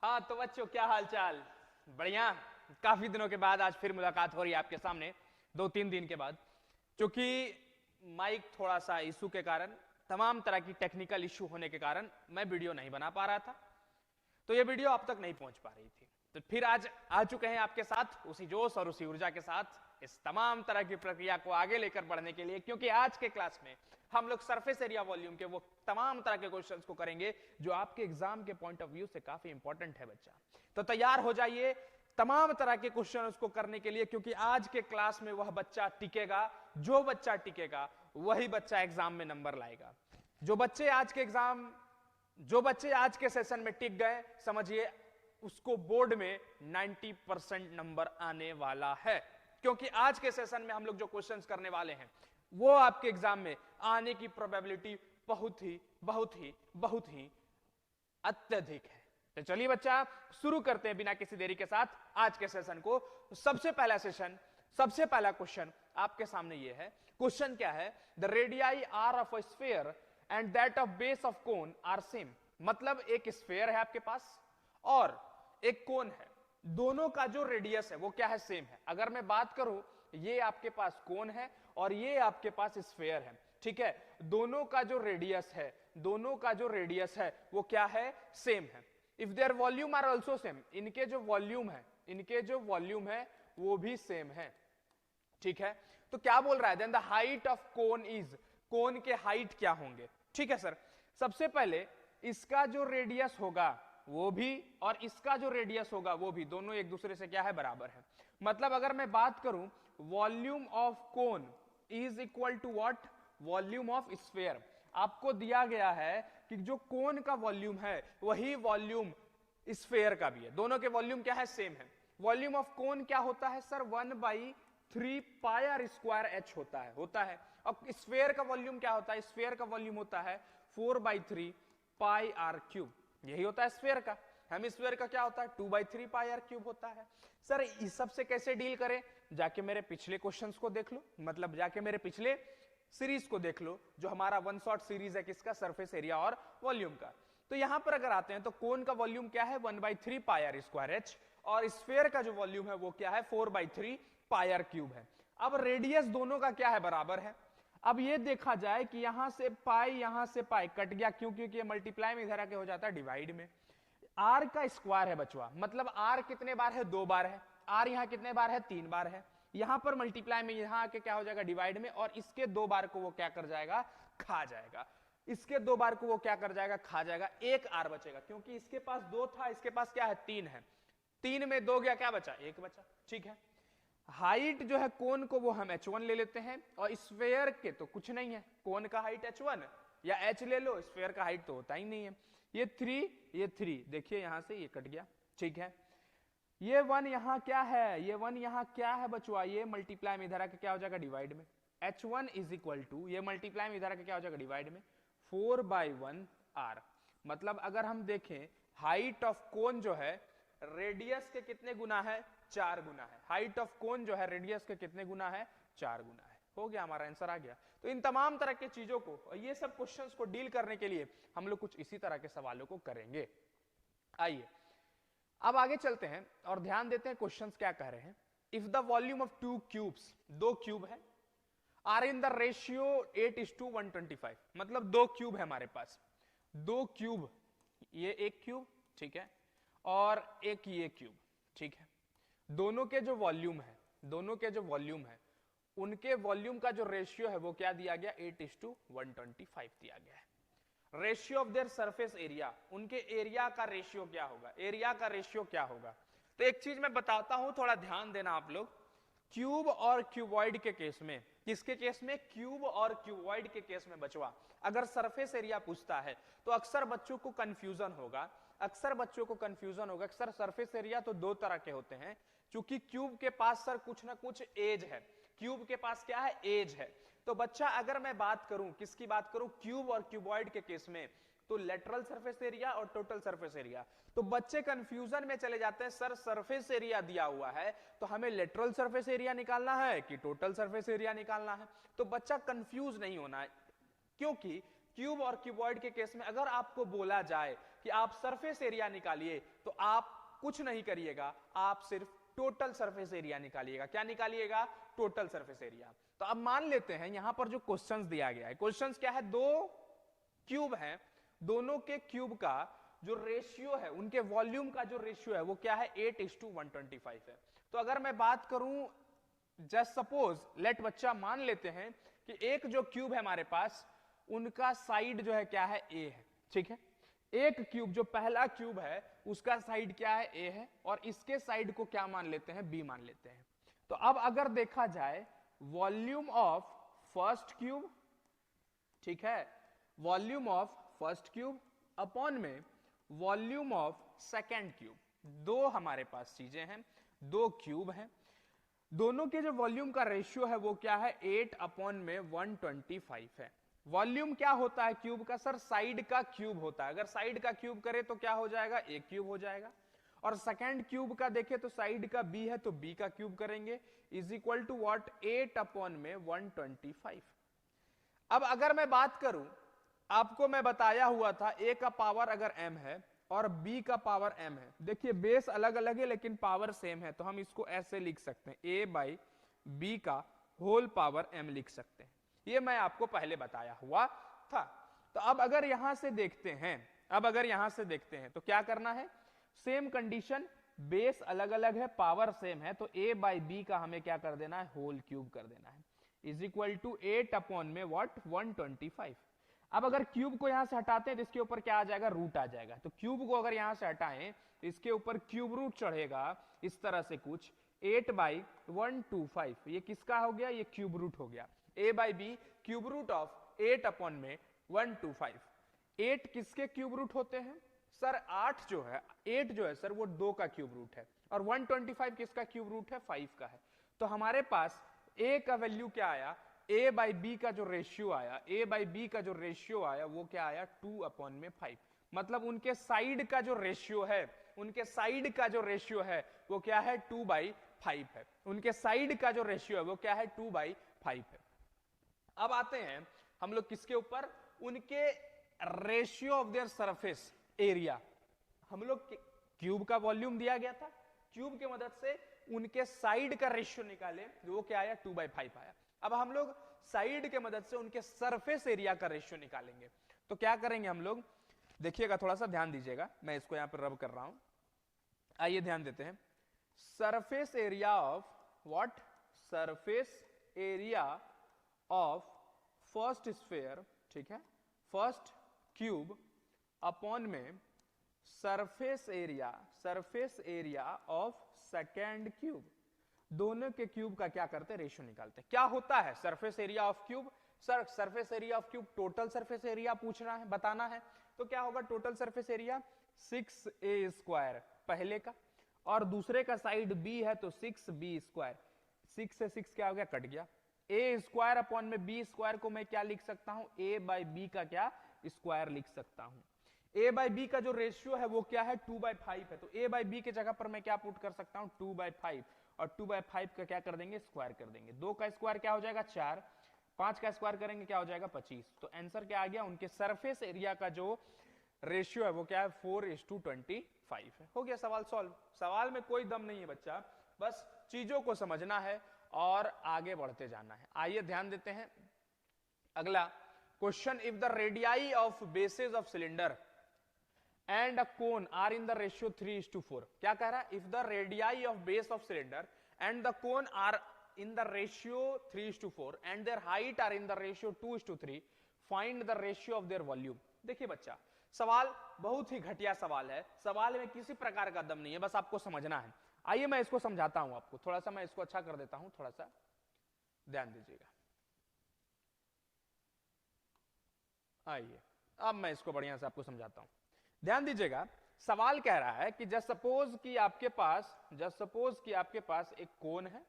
हाँ तो बच्चों, क्या हाल चाल? बढ़िया। काफी दिनों के बाद आज फिर मुलाकात हो रही है आपके सामने, 2-3 दिन के बाद। क्योंकि माइक थोड़ा सा इशू के कारण, तमाम तरह की टेक्निकल इशू होने के कारण मैं वीडियो नहीं बना पा रहा था, तो ये वीडियो आप तक नहीं पहुंच पा रही थी। तो फिर आज आ चुके हैं आपके साथ उसी जोश और उसी ऊर्जा के साथ इस तमाम तरह की प्रक्रिया को आगे लेकर बढ़ने के लिए, क्योंकि आज के क्लास में हम लोग सरफेस एरिया वॉल्यूम के वो तमाम तरह के क्वेश्चंस को करेंगे जो आपके एग्जाम के पॉइंट ऑफ व्यू से काफी इंपॉर्टेंट है बच्चा। तो तैयार हो जाइए तमाम तरह के क्वेश्चन उसको करने के लिए, क्योंकि आज के क्लास में वह बच्चा टिकेगा, जो बच्चा टिकेगा वही बच्चा एग्जाम में नंबर लाएगा। जो बच्चे आज के सेशन में टिक गए, समझिए उसको बोर्ड में 90% नंबर आने वाला है, क्योंकि आज के सेशन में हम लोग जो क्वेश्चंस करने वाले हैं वो आपके एग्जाम में आने की प्रोबेबिलिटी बहुत ही बहुत ही बहुत ही अत्यधिक है। तो चलिए बच्चा, शुरू करते हैं बिना किसी देरी के साथ आज के सेशन को। सबसे पहला क्वेश्चन आपके सामने ये है। क्वेश्चन क्या है? The radii are of a sphere and that of base of cone are same. मतलब एक स्फीयर है आपके पास और एक कोन है, दोनों का जो रेडियस है वो क्या है? सेम है। अगर मैं बात करूं, ये आपके पास कोन है और ये आपके पास स्फीयर है, ठीक है। दोनों का जो रेडियस है वो क्या है? सेम है। If their volume are also same, इनके जो वॉल्यूम है वो भी सेम है, ठीक है। तो क्या बोल रहा है? Then the height of cone is, cone के हाइट क्या होंगे? ठीक है सर, सबसे पहले इसका जो रेडियस होगा वो भी और इसका जो रेडियस होगा वो भी, दोनों एक दूसरे से क्या है? बराबर है। मतलब अगर मैं बात करूं, volume of cone is equal to what? Volume of sphere. आपको दिया गया है कि जो कोन का वॉल्यूम है वही वॉल्यूम स्फीयर का भी है, दोनों के वॉल्यूम क्या है? सेम है। वॉल्यूम ऑफ कोन क्या होता है sir? 1/3 pi r square h होता है। अब स्फीयर का वॉल्यूम क्या होता है? स्फीयर का वॉल्यूम होता है 4/3 पाई आर क्यूब, यही होता है स्फीयर का। हेमिस्फीयर का क्या होता है? 2/3 पाई आर क्यूब होता है। सर इस सब से कैसे डील करें? जाके मेरे पिछले क्वेश्चंस को देख लो, मतलब जाके मेरे पिछले सीरीज को देख लो, जो हमारा वन शॉट सीरीज है किसका? सरफेस एरिया और वॉल्यूम का। तो यहां पर अगर आते हैं तो कोन का वॉल्यूम क्या है? 1/3 पाई आर स्क्वायर एच, और स्फीयर का जो वॉल्यूम है वो क्या है? 4/3 पाई आर क्यूब है। अब रेडियस दोनों का क्या है? बराबर है। अब ये देखा जाए कि यहां से पाई कट गया, क्यों? क्योंकि ये मल्टीप्लाई में इधर आके हो जाता है डिवाइड में। आर का स्क्वायर है बचवा, मतलब आर कितने बार है? 2 बार है। आर यहां कितने बार है? 3 बार है। यहां पर मल्टीप्लाई में यहां आके क्या हो जाएगा? डिवाइड में, और इसके 2 बार को वो क्या कर जाएगा? खा जाएगा। इसके 2 बार को वो क्या कर जाएगा? खा जाएगा। एक आर बचेगा, क्योंकि इसके पास 2 था, इसके पास क्या है? 3 है। 3 में 2 गया, क्या बचा? 1 बचा, ठीक है। हाइट जो है कोन को वो हम h1 ले लेते हैं, और स्फीयर के तो कुछ नहीं है, कोन का हाइट h1 या h ले लो, स्फीयर का हाइट तो होता ही नहीं है। ये 3 देखिए यहां से ये कट गया, ठीक है। ये 1 यहां क्या है? ये 1 यहां क्या है बचुआ? ये मल्टीप्लाई में इधर आके क्या हो जाएगा? डिवाइड में। h1 इज इक्वल टू, ये मल्टीप्लाई में इधर आके क्या हो जाएगा? डिवाइड में 4/1 r। मतलब अगर हम देखें, हाइट ऑफ कोन जो है रेडियस के कितने गुना है? 4 गुना है। हाइट ऑफ कोन जो है रेडियस के कितने गुना है? 4 गुना है। हो गया, हमारा आंसर आ गया। तो इन तमाम तरह के चीजों को और ये सब क्वेश्चंस को डील करने के लिए हम लोग कुछ इसी तरह के सवालों को करेंगे। आइए अब आगे चलते हैं और ध्यान देते हैं क्वेश्चंस क्या कह रहे हैं। If the volume of 2 cubes, 2 cube है, आर इन द रेशियो 8:125, मतलब 2 क्यूब है हमारे पास। 2 क्यूब, ये एक क्यूब, ठीक है, और एक ये क्यूब, ठीक है। दोनों के जो वॉल्यूम है उनके वॉल्यूम का जो रेशियो है वो क्या दिया गया? 8:125 दिया गया है। Ratio of their surface area, उनके एरिया का रेशियो क्या होगा? तो एक चीज मैं बताता हूं, थोड़ा ध्यान देना आप लोग। क्यूब और क्यूबॉइड के केस में, किसके केस में? क्यूब और क्यूबॉइड के केस में बचवा, अगर सरफेस एरिया पूछता है तो अक्सर बच्चों को कंफ्यूजन होगा। सर सरफेस एरिया तो 2 तरह के होते हैं, क्योंकि क्यूब के पास सर कुछ ना कुछ एज है। क्यूब के पास क्या है? एज है। तो बच्चा अगर मैं बात करूं, किसकी बात करूं? क्यूब और क्यूबॉइड के केस में, तो लेटरल सरफेस एरिया और टोटल सरफेस एरिया। तो बच्चे कंफ्यूजन में चले जाते हैं, सर सरफेस एरिया दिया हुआ है तो हमें लेटरल सरफेस एरिया निकालना है कि टोटल सरफेस एरिया निकालना है। तो बच्चा कंफ्यूज नहीं होना है, क्योंकि क्यूब और क्यूबॉइड के केस में अगर आपको बोला जाए कि आप सरफेस एरिया निकालिए, तो आप कुछ नहीं करिएगा, आप सिर्फ टोटल सरफेस एरिया निकालिएगा। क्या निकालिएगा? Total surface area. तो अब मान लेते हैं यहां पर जो क्वेश्चंस दिया गया है, क्वेश्चंस क्या है, दो क्यूब हैं, दोनों के क्यूब का जो रेशियो है, उनके वॉल्यूम का जो रेशियो है वो क्या है, 8:125 है। तो अगर मैं बात करूं, जस्ट सपोज लेट बच्चा मान लेते हैं कि एक जो क्यूब है हमारे पास, उनका साइड जो है क्या है, ए है, ठीक है। एक क्यूब जो पहला क्यूब है उसका साइड क्या है, ए है, और इसके साइड को क्या मान लेते हैं, बी मान लेते हैं। तो अब अगर देखा जाए वॉल्यूम ऑफ फर्स्ट क्यूब, ठीक है, volume of first cube upon में वॉल्यूम ऑफ सेकेंड क्यूब, दो हमारे पास चीजें हैं, दो क्यूब हैं, दोनों के जो वॉल्यूम का रेशियो है वो क्या है, 8/125 है। वॉल्यूम क्या होता है क्यूब का, सर साइड का क्यूब होता है। अगर साइड का क्यूब करे तो क्या हो जाएगा, ए क्यूब हो जाएगा। और सेकंड क्यूब का देखे तो साइड का बी है तो बी का क्यूब करेंगे, इज इक्वल टू व्हाट, 8/125। अब अगर मैं बात करूं, आपको मैं बताया हुआ था ए का पावर अगर m है और b का पावर m है, देखिए बेस अलग अलग है लेकिन पावर सेम है, तो हम इसको ऐसे लिख सकते हैं, a/b का होल पावर m लिख सकते हैं। ये मैं आपको पहले बताया हुआ था। तो अब अगर यहां से देखते हैं, तो क्या करना है, सेम कंडीशन, बेस अलग अलग है, पावर सेम है, तो a/b का हमें क्या कर देना है, होल क्यूब कर देना है, इज इक्वल टू 8/125। अब अगर क्यूब को यहां से हटाते हैं तो इसके ऊपर क्या आ जाएगा, रूट आ जाएगा। तो क्यूब को अगर यहां से हटाएं तो इसके ऊपर क्यूब रूट चढ़ेगा, इस तरह से कुछ 8/125। ये किसका हो गया, ये क्यूब रूट हो गया, a/b क्यूब रूट ऑफ 8/125। 8 किसके क्यूब रूट होते हैं, सर 8 जो है सर वो 2 का क्यूब रूट है, और 125 किसका क्यूब रूट है, 5 का है। तो हमारे पास a का वैल्यू क्या आया, a/b का जो रेशियो आया, वो क्या आया, 2/5। मतलब उनके साइड का जो रेशियो है, वो क्या है, 2/5 है। उनके साइड का जो रेशियो है वो क्या है, 2/5 है। अब आते हैं हम लोग किसके ऊपर, उनके ratio of their surface area. हम लोग क्यूब का वॉल्यूम दिया गया था, क्यूब की मदद से उनके साइड का रेशियो निकाले, वो क्या आया, 2/5 आया। अब हम लोग साइड के मदद से उनके सरफेस एरिया का रेशियो निकालेंगे। तो क्या करेंगे हम लोग, देखिएगा, थोड़ा सा ध्यान दीजिएगा, मैं इसको यहां पर रब कर रहा हूं, आइए ध्यान देते हैं। Surface area of what, surface area of first sphere, ठीक है, फर्स्ट क्यूब अपॉन में surface area of second cube, दोनों के क्यूब का क्या करते हैं, रेशियो निकालते हैं। क्या होता है surface area of cube, sir surface area of cube total surface area पूछना है, बताना है, तो क्या होगा, टोटल सरफेस एरिया 6a² पहले का, और दूसरे का साइड b है तो 6b², 6 से 6 क्या हो गया, कट गया, a² अपॉन में b² को मैं क्या लिख सकता हूं, a/b का क्या स्क्वायर लिख सकता हूं। a/b का जो रेशियो है वो क्या है, 2/5 है, तो a/b के जगह पर मैं क्या पुट कर सकता हूं, 2/5, और 2/5 का क्या कर देंगे, स्क्वायर कर देंगे। 2 का स्क्वायर क्या हो जाएगा, 4, 5 का स्क्वायर करेंगे क्या हो जाएगा, 25। तो आंसर क्या आ गया, उनके सरफेस एरिया का जो रेशियो है वो क्या है, 4:25 है। हो गया सवाल सॉल्व। सवाल में कोई दम नहीं है बच्चा, बस चीजों को समझना है और आगे बढ़ते जाना है। आइए ध्यान देते हैं अगला question, if the radii of bases of cylinder and a cone are in the ratio 3:4। क्या कह रहा है, if the radii of base of cylinder and the cone are in the ratio 3:4 and their height are in the ratio 2:3, find the ratio of their volume। देखिए बच्चा, सवाल बहुत ही घटिया सवाल है, सवाल में किसी प्रकार का दम नहीं है, बस आपको समझना है। आइए मैं इसको समझाता हूं आपको, थोड़ा सा मैं इसको अच्छा कर देता हूं, थोड़ा सा ध्यान दीजिएगा। आइए अब मैं इसको बढ़िया से आपको समझाता हूं, ध्यान दीजिएगा। सवाल कह रहा है कि जस्ट सपोज कि आपके पास एक कोन है,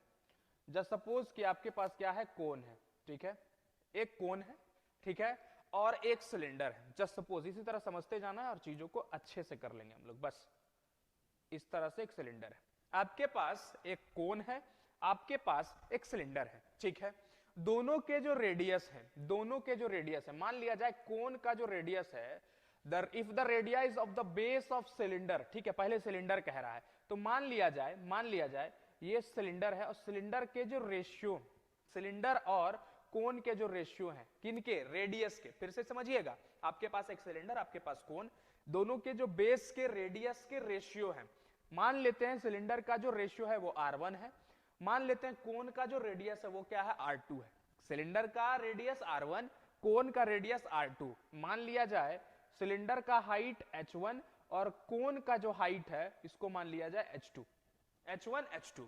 जस्ट सपोज कि आपके पास क्या है, कोन है, ठीक है, एक कोन है, ठीक है, और एक सिलेंडर है, जस्ट सपोज। इसी तरह समझते जाना है और चीजों को अच्छे से कर लेंगे हम लोग, बस इस तरह से एक सिलेंडर है, आपके पास एक कोन है, आपके पास एक सिलेंडर है, ठीक है। दोनों के जो रेडियस है, मान लिया जाए कोन का जो रेडियस है if the radius of the base of cylinder, ठीक है, पहले सिलेंडर कह रहा है, तो मान लिया जाए ये सिलेंडर है, और सिलेंडर के जो रेशियो, सिलेंडर और कोन के जो रेशियो हैं, किनके, रेडियस के, फिर से समझिएगा, आपके पास एक सिलेंडर, आपके पास कोन, दोनों के जो बेस के रेडियस के रेशियो हैं। मान लेते हैं सिलेंडर का जो रेशियो है वो R1 है, मान लेते हैं कोन का जो रेडियस है वो क्या है, R2 है। सिलेंडर का रेडियस R1, कोन का रेडियस R2। मान लिया जाए सिलेंडर का हाइट H1 और कोन का जो हाइट है इसको मान लिया जाए H2, H1 H2।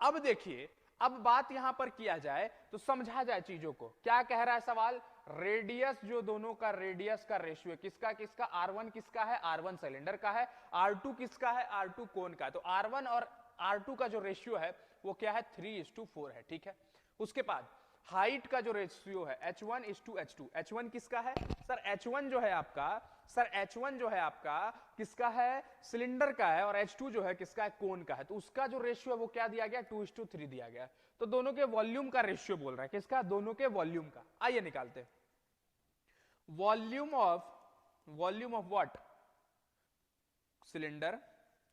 अब देखिए, अब बात यहां पर किया जाए तो समझा जाए चीजों को। क्या कह रहा है सवाल, रेडियस, जो दोनों का रेडियस का रेशियो है, किसका किसका, R1 किसका है, R1 सिलेंडर का है, R2 किसका है, R2 कोन का। तो R1 और R2 का जो रेशियो है वो क्या है, 3:4 है, ठीक है। उसके बाद हाइट का जो रेशियो है H1:H2, H1 किसका है सर, H1 जो है आपका, सर H1 जो है आपका किसका है, सिलेंडर का है, और H2 जो है किसका है, कोन का है। तो उसका जो रेशियो है वो क्या दिया गया, 2:3 दिया गया। तो दोनों के वॉल्यूम का रेशियो बोल रहा है, किसका, दोनों के वॉल्यूम का। आइए निकालते हैं वॉल्यूम ऑफ व्हाट, सिलेंडर,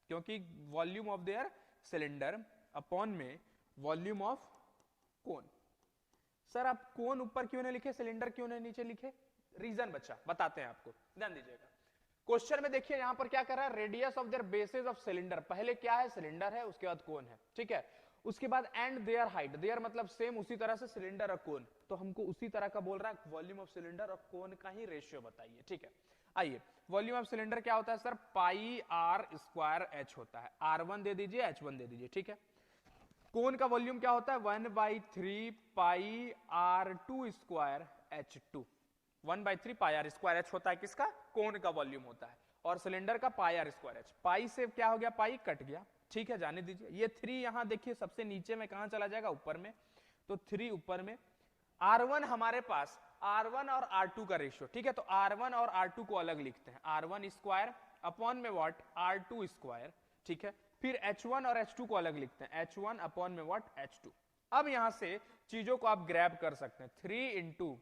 क्योंकि volume of their cylinder upon में वॉल्यूम ऑफ कोन। सर आप कोन ऊपर क्यों नहीं लिखे, सिलेंडर क्यों नहीं नीचे लिखे, रीजन बच्चा बताते हैं आपको, ध्यान दीजिएगा। क्वेश्चन में देखिए यहां पर क्या कर रहा है, radius of their bases of cylinder, पहले क्या है, सिलेंडर है, उसके बाद कोन है, ठीक है। उसके बाद एंड देयर हाइट, देयर मतलब सेम, उसी तरह से सिलेंडर और कोन, तो हमको उसी तरह का बोल रहा है, वॉल्यूम ऑफ सिलेंडर और कोन का ही रेशियो बताइए, ठीक है। आइए, वॉल्यूम ऑफ सिलेंडर क्या होता है सर, πr²h होता है, R1 दे दीजिए, H1 दे दीजिए, ठीक है। कोन का वॉल्यूम क्या होता है, 1/3 πr²h2, 1/3 πr²h होता है किसका, कोन का वॉल्यूम होता है, और सिलेंडर का πr²h। पाई से क्या हो गया, पाई कट गया, ठीक है, जाने दीजिए। ये 3 यहां देखिए सबसे नीचे में कहां चला जाएगा, ऊपर में, तो 3 ऊपर में। R1 हमारे पास, R1 और R2 का रेशियो, ठीक है, तो R1 और R2 को अलग लिखते हैं, R1² अपॉन में व्हाट, R2², ठीक है। फिर H1 और H2 को अलग लिखते हैं, H1 अपॉन में व्हाट, H2। अब यहां से चीजों को आप ग्रैब कर सकते हैं, 3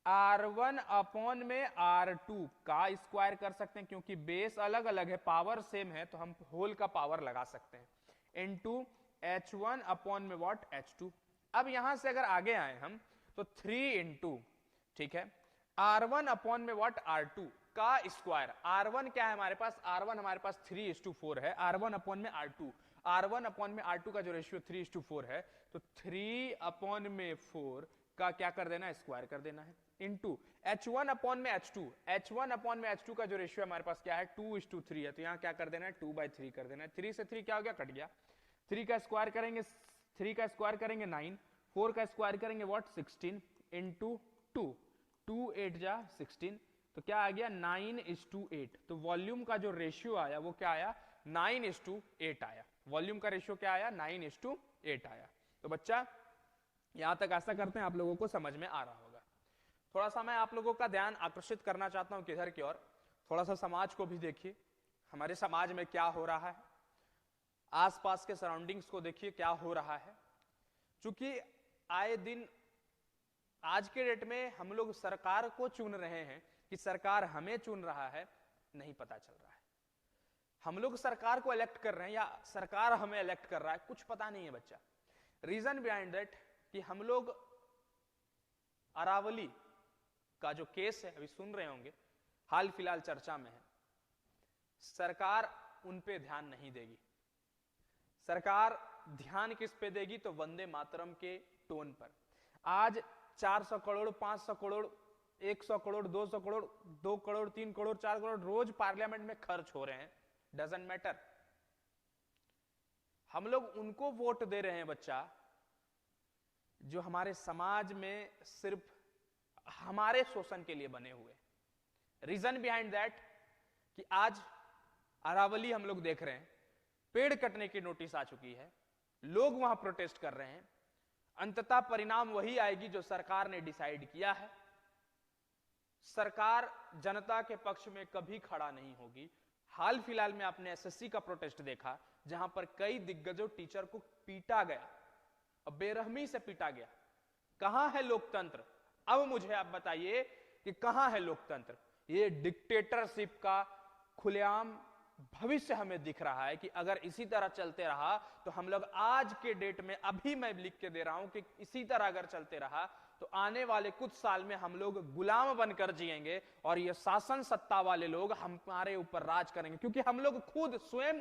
R1 अपॉन में R2 का स्क्वायर कर सकते हैं, क्योंकि बेस अलग अलग है, पावर सेम है, तो हम होल का पावर लगा सकते हैं, इनटू H1 अपॉन में व्हाट, H2। अब यहां से अगर आगे आए हम तो 3 ठीक है, R1 अपॉन में व्हाट, R2 का स्क्वायर। R1 क्या है हमारे पास, R1 हमारे पास 3:4 है, R1 अपॉन में R2, R1 अपॉन में R2 का जो रेशियो 3:4 है, तो 3 अपॉन में 4 का क्या कर देना है, स्क्वायर कर देना है, इनटू H1 अपॉन में H2, H1 अपॉन में H2 का जो रेशियो हमारे पास क्या है, 2:3 है, तो यहां क्या कर देना है, 2/3 कर देना है। 3 से 3 क्या हो गया, कट गया। 3 का स्क्वायर करेंगे, 3 का स्क्वायर करेंगे 9, 4 का स्क्वायर करेंगे व्हाट, 16 इनटू 2, 2 8 जा 16, तो क्या आ गया, 9:8। तो वॉल्यूम का जो रेशियो आया वो क्या आया, 9:8 आया। वॉल्यूम का रेशियो क्या आया, 9:8 आया। तो बच्चा यहां तक आशा करते हैं आप लोगों को समझ में आ रहा होगा। थोड़ा सा मैं आप लोगों का ध्यान आकर्षित करना चाहता हूं किधर की ओर, थोड़ा सा समाज को भी देखिए, हमारे समाज में क्या हो रहा है, आसपास के सराउंडिंग्स को देखिए क्या हो रहा है। चूंकि आए दिन आज के डेट में हम लोग सरकार को चुन रहे हैं कि सरकार हमें चुन रहा है, नहीं पता चल रहा है। हम लोग सरकार को इलेक्ट कर रहे हैं या सरकार हमें इलेक्ट कर रहा है, कुछ पता नहीं है बच्चा। रीजन बिहाइंड दैट कि हम लोग अरावली का जो केस है अभी सुन रहे होंगे, हाल फिलहाल चर्चा में है, सरकार उन पे ध्यान नहीं देगी। सरकार ध्यान किस पे देगी, तो वंदे मातरम के टोन पर। आज 400 करोड़, 500 करोड़, 100 करोड़, 200 करोड़, 2 करोड़, 3 करोड़, 4 करोड़ रोज पार्लियामेंट में खर्च हो रहे हैं, डजंट मैटर। हम लोग उनको वोट दे रहे हैं बच्चा जो हमारे समाज में सिर्फ हमारे शोषण के लिए बने हुए। रीजन बिहाइंड दैट कि आज अरावली हम लोग देख रहे हैं, पेड़ कटने की नोटिस आ चुकी है, लोग वहां प्रोटेस्ट कर रहे हैं, अंततः परिणाम वही आएगी जो सरकार ने डिसाइड किया है। सरकार जनता के पक्ष में कभी खड़ा नहीं होगी। हाल फिलहाल में आपने एसएससी का प्रोटेस्ट देखा, जहां पर कई दिग्गजों टीचर को पीटा गया, बेरहमी से पीटा गया। कहां है लोकतंत्र? अब मुझे आप बताइए कि कहां है लोकतंत्र? ये डिक्टेटरशिप का खुलेआम भविष्य हमें दिख रहा है कि अगर इसी तरह चलते रहा तो हम लोग आज के डेट में, अभी मैं लिख के दे रहा हूं कि इसी तरह अगर चलते रहा तो आने वाले कुछ साल में हम लोग गुलाम बनकर जिएंगे और ये शासन सत्ता वाले लोग हमारे ऊपर राज करेंगे, क्योंकि हम लोग खुद स्वयं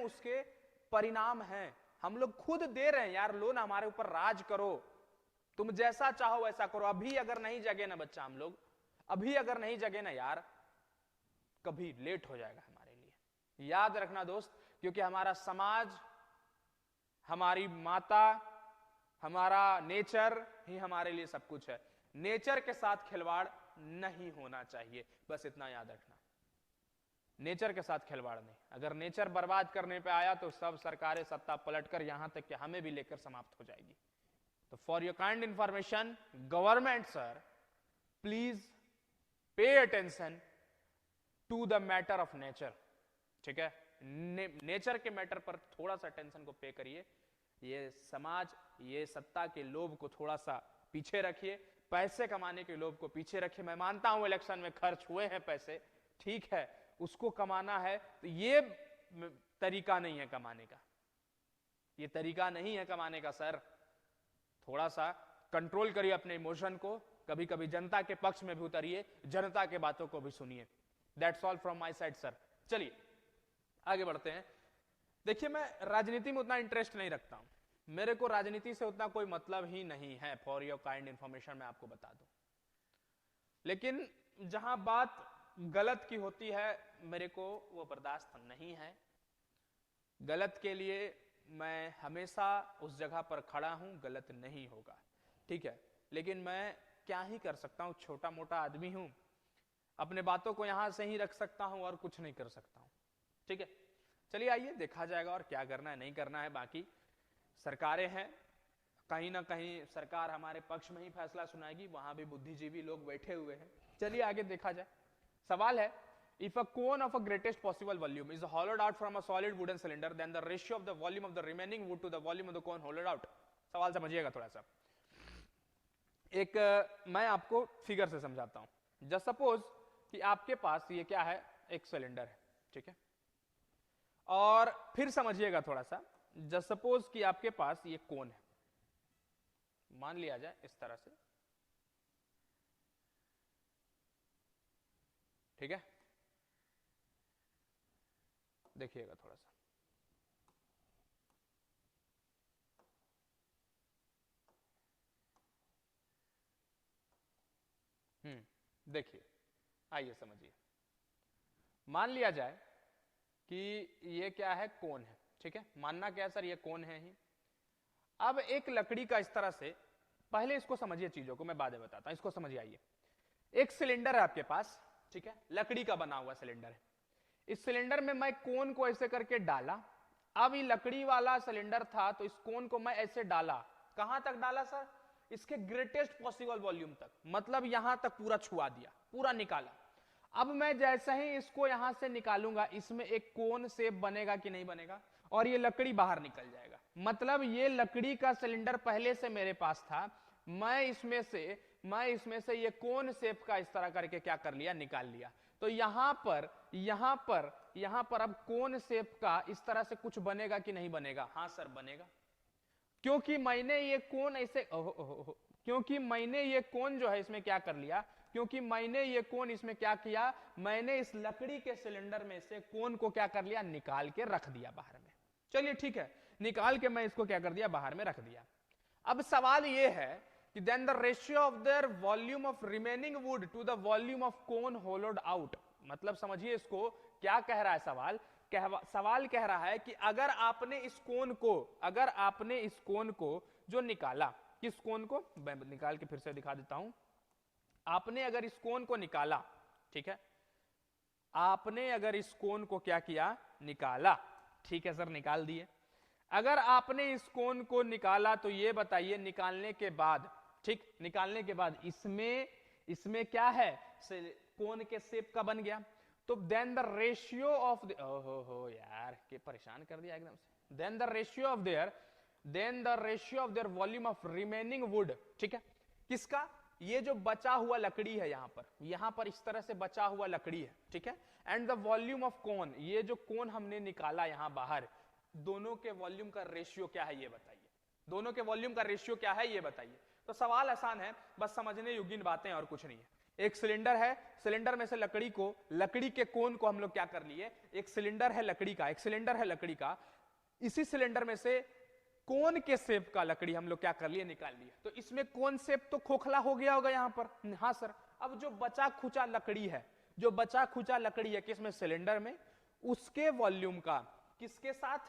उसके परिणाम हैं। हम लोग खुद दे रहे हैं यार लोन, हमारे ऊपर राज करो, तुम जैसा चाहो वैसा करो। अभी अगर नहीं जगे ना बच्चा, हम लोग अभी अगर नहीं जगे ना यार, कभी लेट हो जाएगा हमारे लिए। याद रखना दोस्त, क्योंकि हमारा समाज, हमारी माता, हमारा नेचर ही हमारे लिए सब कुछ है। नेचर के साथ खिलवाड़ नहीं होना चाहिए, बस इतना याद रखना। नेचर के साथ खिलवाड़ नहीं। अगर नेचर बर्बाद करने पे आया तो सब सरकारें सत्ता पलटकर यहां तक कि हमें भी लेकर समाप्त हो जाएगी। तो for your kind information, government sir, please pay attention to the matter of nature. ठीक है, नेचर के मैटर पर थोड़ा सा टेंशन को पे करिए। ये समाज, ये सत्ता के लोभ को थोड़ा सा पीछे रखिए, पैसे कमाने के लोभ को पीछे रखिए। मैं मानता हूं इलेक्शन में खर्च हुए हैं पैसे, ठीक है, उसको कमाना है, तो ये तरीका नहीं है कमाने का, ये तरीका नहीं है कमाने का सर। थोड़ा सा कंट्रोल करिए अपने इमोशन को, कभी कभी जनता के पक्ष में भी उतरिए, जनता के बातों को भी सुनिए। That's all from my side sir. चलिए आगे बढ़ते हैं। देखिए, मैं राजनीति में उतना इंटरेस्ट नहीं रखता हूं, मेरे को राजनीति से उतना कोई मतलब ही नहीं है। फॉर योर काइंड इंफॉर्मेशन मैं आपको बता दूं, लेकिन जहां बात गलत की होती है मेरे को वो बर्दाश्त नहीं है। गलत के लिए मैं हमेशा उस जगह पर खड़ा हूं, गलत नहीं होगा, ठीक है, लेकिन मैं क्या ही कर सकता हूं, छोटा मोटा आदमी हूं, अपने बातों को यहां से ही रख सकता हूं और कुछ नहीं कर सकता हूं। ठीक है, चलिए आइए देखा जाएगा और क्या करना है नहीं करना है। बाकी सरकारें हैं, कहीं ना कहीं सरकार हमारे पक्ष में ही फैसला सुनाएगी, वहां भी बुद्धिजीवी लोग बैठे हुए हैं। चलिए आगे देखा जाए। सवाल है, if a cone of a greatest possible volume is hollowed out from a solid wooden cylinder, then the ratio of the volume of the remaining wood to the volume of the cone hollowed out। सवाल समझिएगा थोड़ा सा। एक मैं आपको figure से समझाता हूं। जस्ट सपोज कि आपके पास ये क्या है, एक सिलेंडर है, ठीक है, और फिर समझिएगा थोड़ा सा। जस्ट सपोज कि आपके पास ये कोन है, मान लिया जाए इस तरह से, ठीक है, देखिएगा थोड़ा सा, देखिए, आइए समझिए। मान लिया जाए कि ये क्या है, कोन है, ठीक है, मानना क्या है सर, ये कोन है ही। अब एक लकड़ी का इस तरह से, पहले इसको समझिए चीजों को, मैं बाद में बताता हूं, इसको समझिए। आइए, एक सिलेंडर है आपके पास, ठीक है, लकड़ी का बना हुआ सिलेंडर है। इस सिलेंडर में मैं कोन को ऐसे करके डाला। अब ये लकड़ी वाला सिलेंडर था तो इस कोन को मैं ऐसे डाला, कहां तक डाला सर, इसके ग्रेटेस्ट पॉसिबल वॉल्यूम तक, मतलब यहां तक पूरा छुआ दिया, पूरा निकाला। अब मैं जैसे ही इसको यहां से निकालूंगा, इसमें एक कोन शेप बनेगा कि नहीं बनेगा, और ये लकड़ी बाहर निकल जाएगा। मतलब ये लकड़ी का सिलेंडर पहले से मेरे पास था, मैं इसमें से ये कोन शेप का इस तरह करके क्या कर लिया, निकाल लिया। तो यहां पर अब कोन शेप का इस तरह से कुछ बनेगा कि नहीं बनेगा? हाँ सर बनेगा, क्योंकि मैंने ये कोन ऐसे क्योंकि मैंने ये कोन जो है इसमें क्या कर लिया, क्योंकि मैंने ये कोन इसमें क्या किया, मैंने इस लकड़ी के सिलेंडर में से कोन को क्या कर लिया, निकाल के रख दिया बाहर में। चलिए ठीक है, निकाल के मैं इसको क्या कर दिया, बाहर में रख दिया। अब सवाल ये है कि then the ratio of their volume of remaining wood to the volume of cone hollowed out. मतलब समझिए इसको क्या कह रहा है सवाल। सवाल कह रहा है कि अगर आपने इस कोन को जो निकाला, किस कोन को, मैं निकाल के फिर से दिखा देता हूं। आपने अगर इस कोन को निकाला, ठीक है, आपने अगर इस कोन को क्या किया, निकाला, ठीक है सर, निकाल दिए। अगर आपने इस कोन को निकाला तो ये बताइए, निकालने के बाद, ठीक, निकालने के बाद इसमें क्या है, कोन के शेप का बन गया। तो देन द रेशियो ऑफ यार के परेशान कर दिया एकदम से। Then the ratio of their volume of remaining wood, ठीक है, किसका, ये जो बचा हुआ लकड़ी है यहां पर इस तरह से बचा हुआ लकड़ी है, ठीक है। एंड द वॉल्यूम ऑफ कोन, ये जो कोन हमने निकाला यहां बाहर, दोनों के वॉल्यूम का रेशियो क्या है ये बताइए, दोनों के वॉल्यूम का रेशियो क्या है ये बताइए। तो सवाल आसान है, बस समझने योग्य बातें और कुछ नहीं है। एक सिलेंडर है, सिलेंडर में से लकड़ी के कोन को हम लोग क्या कर लिए, एक सिलेंडर है लकड़ी का, इसी सिलेंडर में से कोन के शेप का लकड़ी हम लोग क्या कर लिए, निकाल लिए। तो इसमें कोन शेप तो खोखला हो गया होगा यहां पर, हाँ सर। अब जो बचा खुचा लकड़ी है किसमें, सिलेंडर में, उसके वॉल्यूम का किसके साथ,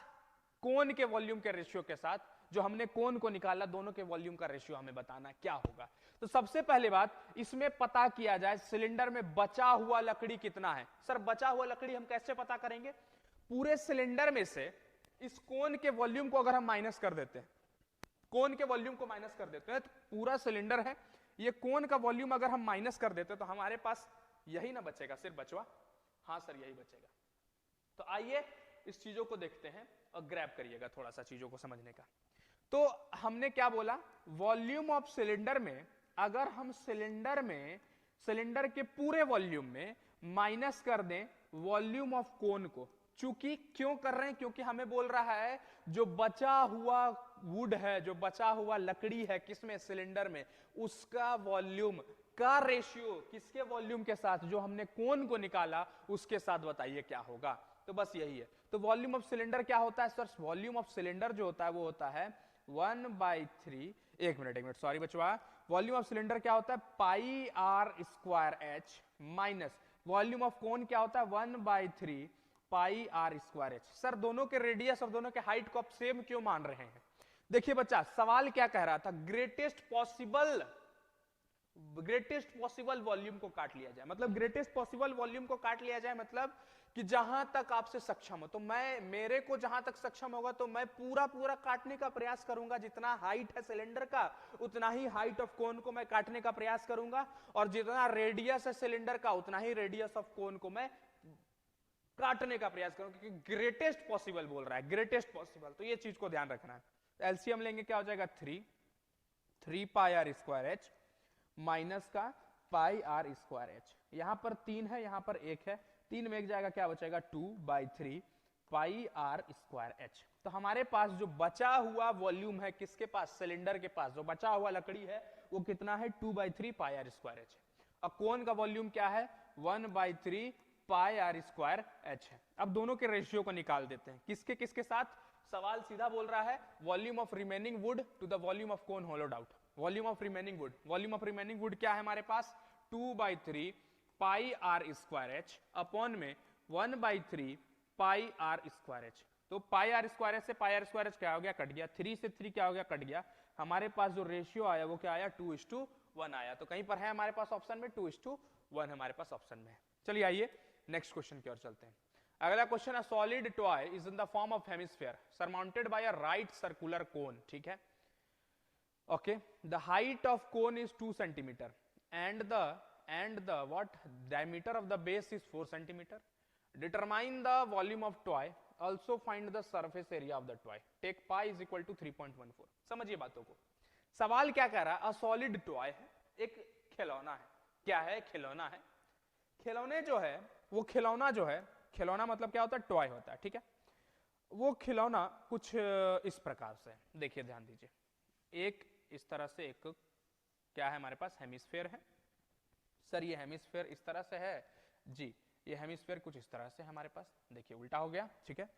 कोन के वॉल्यूम के रेशियो के साथ, जो हमने कोन को निकाला दोनों के वॉल्यूम का रेशियो हमें बताना क्या होगा। तो सबसे पहले बात इसमें पता किया जाए सिलेंडर में बचा हुआ लकड़ी कितना है। सर बचा हुआ लकड़ी हम कैसे पता करेंगे, पूरे सिलेंडर में से इस कोन के वॉल्यूम को अगर हम माइनस कर देते हैं, कोन के वॉल्यूम को माइनस कर देते हैं, तो पूरा सिलेंडर है, ये कोन का वॉल्यूम अगर हम माइनस कर देते हैं तो हमारे पास यही ना बचेगा, सिर्फ बचवा, हाँ सर यही बचेगा। तो आइए इस चीजों को देखते हैं और ग्रैब करिएगा थोड़ा सा चीजों को समझने का। तो हमने क्या बोला, वॉल्यूम ऑफ सिलेंडर में अगर हम सिलेंडर के पूरे वॉल्यूम में माइनस कर दें वॉल्यूम ऑफ कोन को, चूंकि क्यों कर रहे हैं, क्योंकि हमें बोल रहा है जो बचा हुआ वुड है, जो बचा हुआ लकड़ी है किसमें, सिलेंडर में, उसका वॉल्यूम का रेशियो किसके वॉल्यूम के साथ, जो हमने कोन को निकाला उसके साथ, बताइए क्या होगा। तो बस यही है। तो वॉल्यूम ऑफ सिलेंडर क्या होता है सर, वॉल्यूम ऑफ सिलेंडर जो होता है वो होता है 1/3, एक मिनट सॉरी बचवा, वॉल्यूम ऑफ सिलेंडर क्या होता है pi r square h, minus volume of cone क्या होता है 1/3 pi r square h. Sir दोनों के रेडियस और दोनों के हाइट को आप सेम क्यों मान रहे हैं। देखिए बच्चा, सवाल क्या कह रहा था, ग्रेटेस्ट पॉसिबल वॉल्यूम को काट लिया जाए, मतलब ग्रेटेस्ट पॉसिबल वॉल्यूम को काट लिया जाए, मतलब कि जहां तक आपसे सक्षम हो। तो मेरे को जहां तक सक्षम होगा तो मैं पूरा काटने का प्रयास करूंगा, जितना हाइट है सिलेंडर का उतना ही हाइट ऑफ कोन को मैं काटने का प्रयास करूंगा, और जितना रेडियस है सिलेंडर का उतना ही रेडियस ऑफ कोन को मैं काटने का प्रयास करूंगा, क्योंकि ग्रेटेस्ट पॉसिबल बोल रहा है, ग्रेटेस्ट पॉसिबल। तो ये चीज को ध्यान रखना है। एलसीएम लेंगे क्या हो जाएगा 3 पाई आर स्क्वायर एच माइनस का पाई आर स्क्वायर एच। यहां पर 3 है, यहां पर 1 है, 3 में एक जाएगा क्या बचेगा 2/3 पाई आर स्क्वायर एच। तो हमारे पास जो बचा हुआ वॉल्यूम है किसके पास, सिलेंडर के पास, जो बचा हुआ लकड़ी है वो कितना है 2/3 पाई आर स्क्वायर एच। और कोन का वॉल्यूम क्या है 1/3 पाई आर स्क्वायर एच है। अब दोनों के रेशियो को निकाल देते हैं, किसके किसके साथ, सवाल सीधा बोल रहा है volume of remaining wood to the volume of cone hollowed out. Volume of remaining wood क्या है हमारे पास 2/3 pi r square h upon में 1/3 पाई आर स्क्वायर एच। तो पाई आर स्क्वायर एच से पाई आर स्क्वायर एच क्या हो गया, कट गया, 3 से 3 क्या हो गया, कट गया। हमारे पास जो रेशियो आया वो क्या आया 2:1 आया। तो कहीं पर है हमारे पास ऑप्शन में 2:1 हमारे पास ऑप्शन में है। चलिए आइए नेक्स्ट क्वेश्चन की ओर चलते हैं। अगला क्वेश्चन है solid toy is in the form of hemisphere surmounted bye a right circular कोन, ठीक है। Okay, the height of cone is 2 centimetre and the what diameter of the base is 4 centimeter. Determine the volume of toy, also find the surface area of the toy. Take pi is equal to 3.14. समझिए बातों को। सवाल क्या कह रहा है, a solid toy है, एक खिलौना है। क्या है, खिलौना है। खिलौने जो है वो खिलौना मतलब क्या होता है, टॉय होता है, ठीक है। वो खिलौना कुछ इस प्रकार से, देखिए ध्यान दीजिए, एक इस तरह से एक क्या है हमारे पास हेमिस्फीयर है। सर ये हेमिस्फीयर इस तरह से है जी, ये हेमिस्फीयर कुछ इस तरह से हमारे पास, देखिए उल्टा हो गया, ठीक है।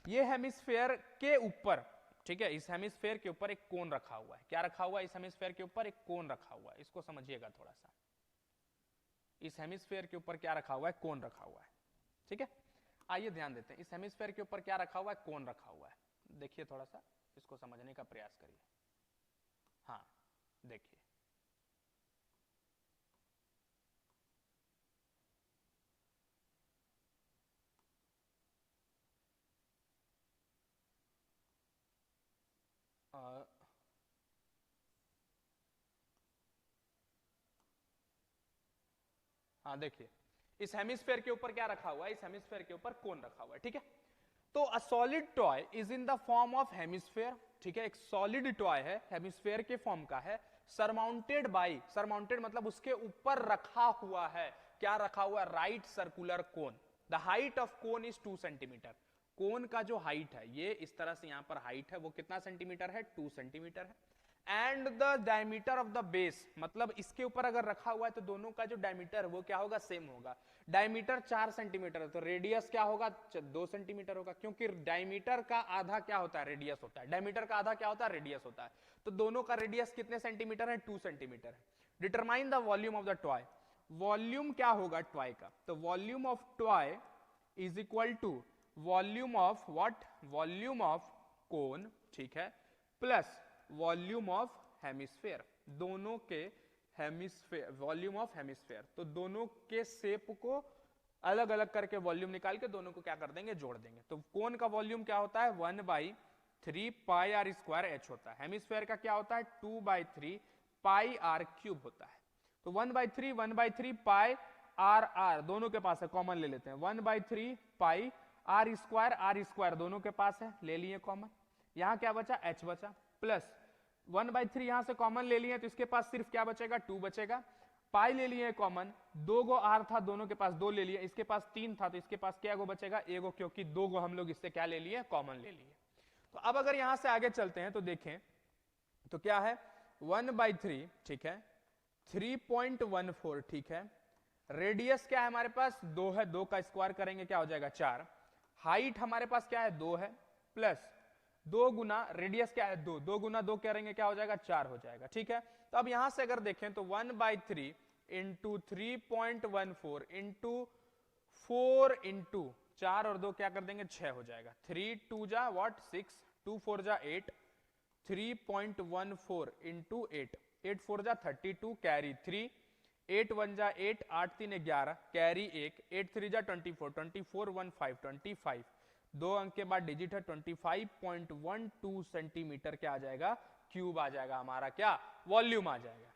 ये हेमिस्फीयर के ऊपर, ठीक है, इस हेमिस्फीयर के ऊपर एक कोन रखा हुआ है। क्या रखा हुआ है, इस हेमिस्फीयर के ऊपर एक कोन रखा हुआ है। इसको समझिएगा थोड़ा सा, इस हेमिस्फीयर के ऊपर क्या रखा हुआ है, कोन रखा हुआ है, ठीक है। आइए ध्यान देते हैं, इस हेमिस्फीयर के ऊपर क्या रखा हुआ है, कोन रखा हुआ है। देखिए थोड़ा सा इसको समझने का प्रयास करिए। हाँ देखिए, हाँ देखिए, इस हेमिस्फीयर के ऊपर क्या रखा हुआ है, इस हेमिस्फीयर के ऊपर कोन रखा हुआ है, ठीक है। तो a solid toy is in the form of hemisphere, ठीक है। एक सॉलिड टॉय है, हेमिस्फीयर के फॉर्म का है, सरमाउंटेड बाई, सरमाउंटेड मतलब उसके ऊपर रखा हुआ है, क्या रखा हुआ है, right circular cone. The height of cone is 2 centimetre. Cone का जो हाइट है, ये इस तरह से यहां पर हाइट है, वो कितना सेंटीमीटर है, 2 सेंटीमीटर है। And the diameter of the base, मतलब इसके ऊपर अगर रखा हुआ है तो दोनों का जो डायमीटर है वो क्या होगा, सेम होगा। डायमीटर 4 सेंटीमीटर है तो रेडियस क्या होगा, 2 सेंटीमीटर होगा, क्योंकि डायमीटर का आधा क्या होता है, रेडियस होता है। डायमीटर का आधा क्या होता है, रेडियस होता है। तो दोनों का रेडियस कितने सेंटीमीटर है, 2 सेंटीमीटर है। Determine the volume of the toy. Volume क्या होगा टॉय का, तो volume of toy is equal to volume of what, volume of cone, ठीक है, प्लस वॉल्यूम ऑफ हेमिस्फेयर, दोनों के हेमिस्फेयर, वॉल्यूम ऑफ हेमिस्फेयर। तो दोनों के शेप को अलग अलग करके वॉल्यूम निकाल के दोनों को क्या कर देंगे, जोड़ देंगे। तो कोन का वॉल्यूम क्या होता है, 1/3 पाई आर स्क्वायर एच होता है। हेमिस्फेयर का क्या होता है, 2/3 पाई आर क्यूब होता है। तो 1/3 पाई आर, आर दोनों के पास है, कॉमन ले लेते हैं। 1/3 पाई आर स्क्वायर दोनों के पास है, ले लिए कॉमन। यहां क्या बचा, एच बचा, प्लस 1/3 यहां से कॉमन ले लिए तो इसके पास सिर्फ क्या बचेगा, 2 बचेगा। पाई ले लिए कॉमन, 2 गो आर था, दोनों के पास 2 ले लिए, इसके पास 3 था तो इसके पास क्या गो बचेगा, एगो, क्योंकि 2 गो हम लोग इससे क्या ले लिए, कॉमन ले लिए। तो अब अगर यहां से आगे चलते हैं तो देखें तो क्या है, 1/3, ठीक है, 3.14, ठीक है। रेडियस क्या है हमारे पास, 2 है, 2 का स्क्वायर करेंगे क्या हो जाएगा, 4। हाइट हमारे पास क्या है, 2 है, प्लस 2 गुना रेडियस क्या है, 2, 2 गुना 2 करेंगे क्या हो जाएगा, 4 हो जाएगा, ठीक है। तो अब यहां से अगर देखें तो 1/3 इंटू 3.14 इंटू 4 इंटू 4 और 2 क्या कर देंगे, 6 हो जाएगा। 3 2 जा व्हाट, 6, 2 4 जा 8, 3.14 इंटू 8, 8 4 जा 32, कैरी 3, 8 1 जा 8, 8 3 11, कैरी 1, 8 3 जा 24, 24 1 5, 25, 2 अंक के बाद डिजिट है, 25.12 सेंटीमीटर क्या आ जाएगा, क्यूब आ जाएगा हमारा, क्या वॉल्यूम आ जाएगा।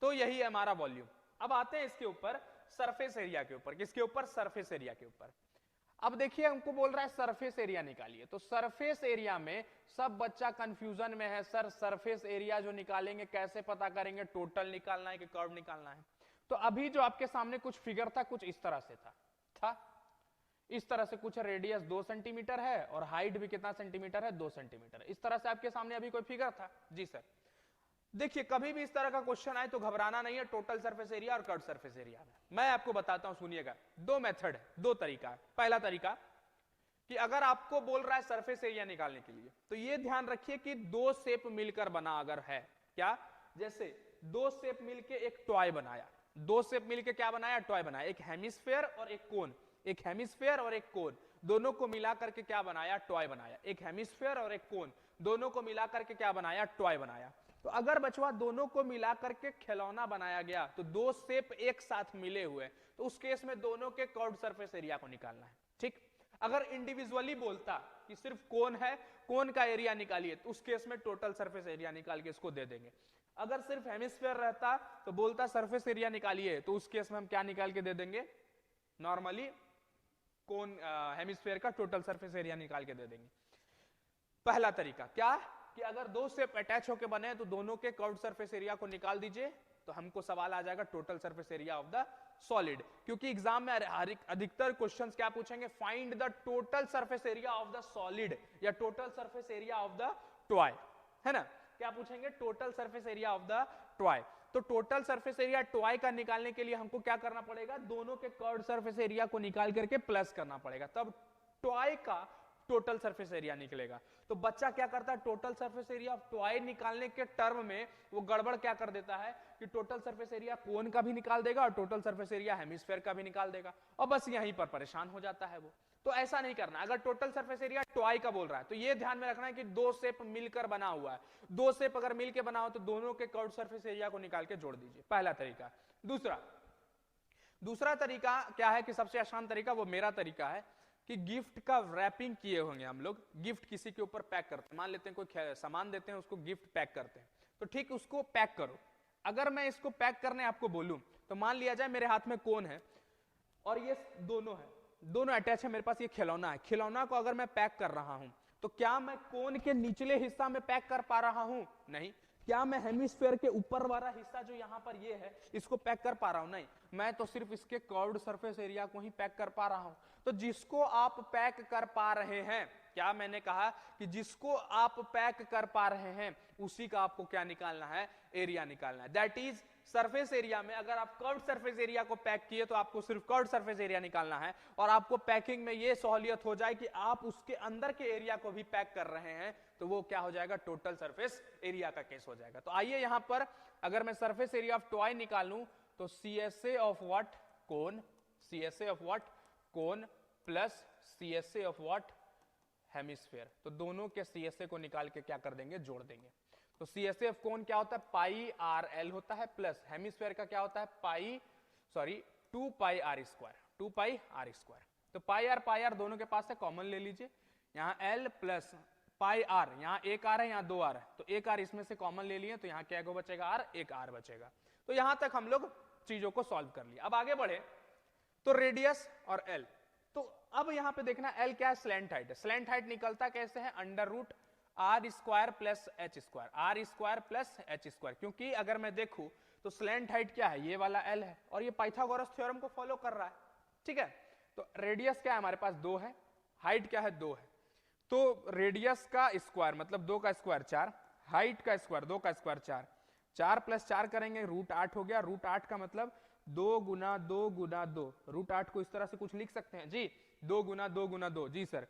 तो यही है हमारा वॉल्यूम। अब आते हैं इसके ऊपर सरफेस एरिया के ऊपर, किसके ऊपर, सरफेस एरिया के ऊपर। अब देखिए हमको बोल रहा है सरफेस एरिया निकालिए, तो सरफेस एरिया में सब बच्चा कंफ्यूजन में है, सर सरफेस एरिया जो निकालेंगे कैसे पता करेंगे, टोटल निकालना है कि कर्व निकालना है। तो अभी जो आपके सामने कुछ फिगर था, कुछ इस तरह से था इस तरह से कुछ, रेडियस 2 सेंटीमीटर है और हाइट भी कितना सेंटीमीटर है, 2 सेंटीमीटर। इस तरह से आपके सामने अभी कोई फिगर था जी सर। देखिए कभी भी इस तरह का क्वेश्चन आए तो घबराना नहीं है, टोटल सरफेस एरिया और कर्व सरफेस एरिया में मैं आपको बताता हूं, सुनिएगा। 2 मेथड है, 2 तरीका है। पहला तरीका कि अगर आपको बोल रहा है सरफेस एरिया निकालने के लिए, तो ये ध्यान रखिए कि 2 शेप मिलकर बना अगर है, क्या, जैसे 2 शेप मिलके एक टॉय बनाया, 2 शेप मिलके क्या बनाया, टॉय बनाया, एक हेमिस्फेयर और एक कोन, एक हेमिस्फेयर और एक कोन, दोनों को मिला करके क्या बनाया, टॉय बनाया। एक हेमिस्फेयर और एक कोन, दोनों को मिला करके क्या बनाया, टॉय बनाया। तो अगर बचवा दोनों को मिला करके खिलौना बनाया गया, तो 2 शेप एक साथ मिले हुए, तो उस केस में दोनों के कर्व्ड सरफेस एरिया को निकालना है, ठीक। अगर इंडिविजुअली बोलता कि सिर्फ कोन है, कोन का एरिया निकालिए, तो उस केस में टोटल सरफेस एरिया निकाल के इसको दे देंगे। अगर सिर्फ हेमिस्फेयर रहता तो बोलता सरफेस एरिया निकालिए, तो उस केस में हम क्या निकाल के दे देंगे, नॉर्मली कोन हेमिस्फेयर का टोटल सरफेस एरिया निकाल के दे देंगे। पहला तरीका क्या कि अगर 2 शेप अटैच होकर बने तो दोनों के कर्व्ड सरफेस एरिया को निकाल दीजिए, तो हमको सवाल आ जाएगा total surface area of the solid. क्योंकि एग्जाम में अधिकतर क्वेश्चंस क्या पूछेंगे, find the total surface area of the solid या total surface area of the toy, है ना, क्या पूछेंगे, total surface area of the toy. तो टोटल सरफेस एरिया टॉय का निकालने के लिए हमको क्या करना पड़ेगा, दोनों के कर्व्ड सरफेस एरिया को निकाल करके प्लस करना पड़ेगा, तब टॉय का टोटल सरफेस एरिया निकलेगा। तो बच्चा क्या करता है, total surface area of toy निकालने के टर्म में वो गड़बड़ क्या कर देता है कि टोटल सरफेस एरिया कोन का भी निकाल देगा और टोटल सरफेस एरिया हेमिस्फेयर का भी निकाल देगा, और बस यहीं पर परेशान हो जाता है वो। तो ऐसा नहीं करना। अगर टोटल सरफेस एरिया टॉय का बोल रहा है तो ये ध्यान में रखना है कि 2 शेप मिलकर बना हुआ है, 2 शेप अगर मिलकर बना हो तो दोनों के कर्व्ड सरफेस एरिया को निकाल के जोड़ दीजिए, पहला तरीका। दूसरा तरीका क्या है कि सबसे आसान तरीका वो मेरा तरीका है कि गिफ्ट का रैपिंग किए होंगे हम लोग, गिफ्ट किसी के ऊपर पैक करते हैं, मान लेते हैं कोई सामान देते हैं उसको गिफ्ट पैक करते हैं, तो ठीक उसको पैक करो। अगर मैं इसको पैक करने आपको बोलूं तो मान लिया जाए मेरे हाथ में कोन है और ये दोनों है, दोनों अटैच है, मेरे पास ये खिलौना है, खिलौना को अगर मैं पैक कर रहा हूं तो क्या मैं कोन के निचले हिस्सा में पैक कर पा रहा हूं, नहीं, क्या मैं हेमिस्फेयर के ऊपर वाला हिस्सा जो यहाँ पर ये है इसको पैक कर पा रहा हूं? नहीं, मैं तो सिर्फ इसके कर्व्ड सरफेस एरिया को ही पैक कर पा रहा हूं। तो जिसको आप पैक कर पा रहे हैं, क्या मैंने कहा कि जिसको आप पैक कर पा रहे हैं उसी का आपको क्या निकालना है? एरिया निकालना है। दैट इज सरफेस एरिया में अगर आप कर्व्ड सरफेस एरिया को पैक किए तो आपको सिर्फ कर्व्ड सरफेस एरिया निकालना है, और आपको पैकिंग में ये सहूलियत हो जाए कि आप उसके अंदर के एरिया को भी पैक कर रहे हैं, तो वो क्या हो जाएगा? टोटल सरफेस एरिया का केस हो जाएगा। तो आइए यहां पर अगर मैं सरफेस एरिया ऑफ टॉय निकालूं तो CSA of what? Cone. CSA of what? Cone plus CSA of what? Hemisphere. तो दोनों के CSA को निकाल के क्या कर देंगे? जोड़ देंगे। तो CSA ऑफ कोन क्या होता है? पाई आर एल होता है, प्लस हेमिस्फेयर का क्या होता है? 2 pi r square. 2 pi r square. तो पाई आर दोनों के पास है, कॉमन ले लीजिए। यहाँ एल प्लस पाई आर, यहाँ एक आर है, यहाँ दो आर है, तो एक आर इसमें से कॉमन ले लिए, तो यहाँ क्या बचेगा? आर, एक आर बचेगा। तो यहां तक हम लोग चीजों को सॉल्व कर लिया। अब आगे बढ़े तो रेडियस और एल। तो अब यहां पे देखना एल क्या है? स्लैंट हाइट है। स्लैंट हाइट निकलता कैसे है? Under root R square plus H square. R square plus H square, क्योंकि अगर मैं देखूं तो स्लैंट हाइट क्या है? ये वाला एल है, और ये पाइथागोरस थ्योरम को फॉलो कर रहा है। ठीक है, तो रेडियस क्या है हमारे पास? 2 है, हाइट क्या है? 2 है। तो रेडियस का स्क्वायर मतलब 2 का स्क्वायर 4, हाइट का स्क्वायर 2 का स्क्वायर 4, 4 प्लस 4 करेंगे रूट 8 हो गया। रूट 8 का मतलब 2 गुना 2 गुना 2। रूट 8 को इस तरह से कुछ लिख सकते हैं जी? 2 गुना 2 गुना 2। जी सर,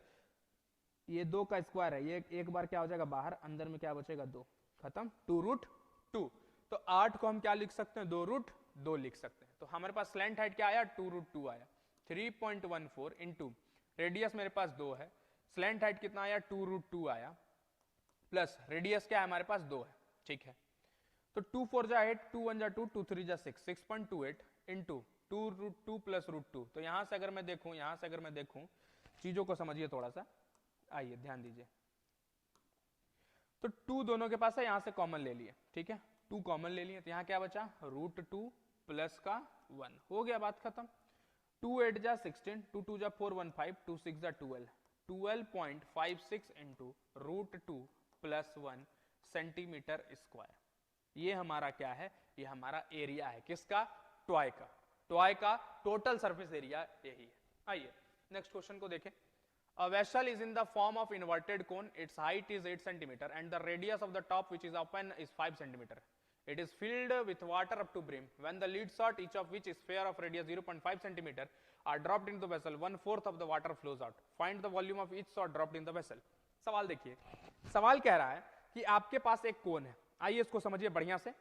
ये 2 का स्क्वायर है, ये एक बार क्या हो जाएगा? बाहर, अंदर में क्या बचेगा? 2, खत्म। 2 रूट 2। तो 8 को हम क्या लिख सकते हैं? 2 रूट 2 लिख सकते हैं। तो हमारे पास स्लैंट हाइट क्या आया? 2 रूट 2 आया। 3.14 इंटू रेडियस मेरे पास 2 है, स्लैंट हाइट कितना आया? 2 रूट 2 आया, प्लस रेडियस क्या है हमारे पास? 2 है। ठीक है, तो 2 4 जा 8, 2 1 जा 2, 2 3 जा 6, 6.28 इंटू 2 रूट 2 प्लस रूट 2। तो यहां से अगर मैं देखूं, चीजों को समझिए थोड़ा सा, आइए ध्यान दीजिए। तो 2 दोनों के पास है, यहां से कॉमन ले लिए। ठीक है, 2 कॉमन ले लिए, तो यहां क्या बचा? रूट 2 प्लस का 1। हो गया, बात खत्म। 2 8 जा 16, 2 2 जा 4 1 5, 2 6 जा 12, 12.56 into root 2 plus 1 centimetre square. ये हमारा क्या है? ये हमारा एरिया है। किसका? टॉय का। टॉय का टोटल सरफेस एरिया यही है। आइए नेक्स्ट क्वेश्चन को देखें। A vessel is in the form of inverted cone. Its height is 8 centimeter and the radius of the top, which is open, is 5 centimeter. It is filled with water up to brim. When the lid shot, each of which is sphere of radius 0.5 centimeter, are dropped into the vessel, 1/4 of the water flows out. Find the volume of each shot dropped in the vessel. सवाल देखिए, सवाल कह रहा है कि आपके पास एक कोन है। आइए इसको समझिए बढ़िया से।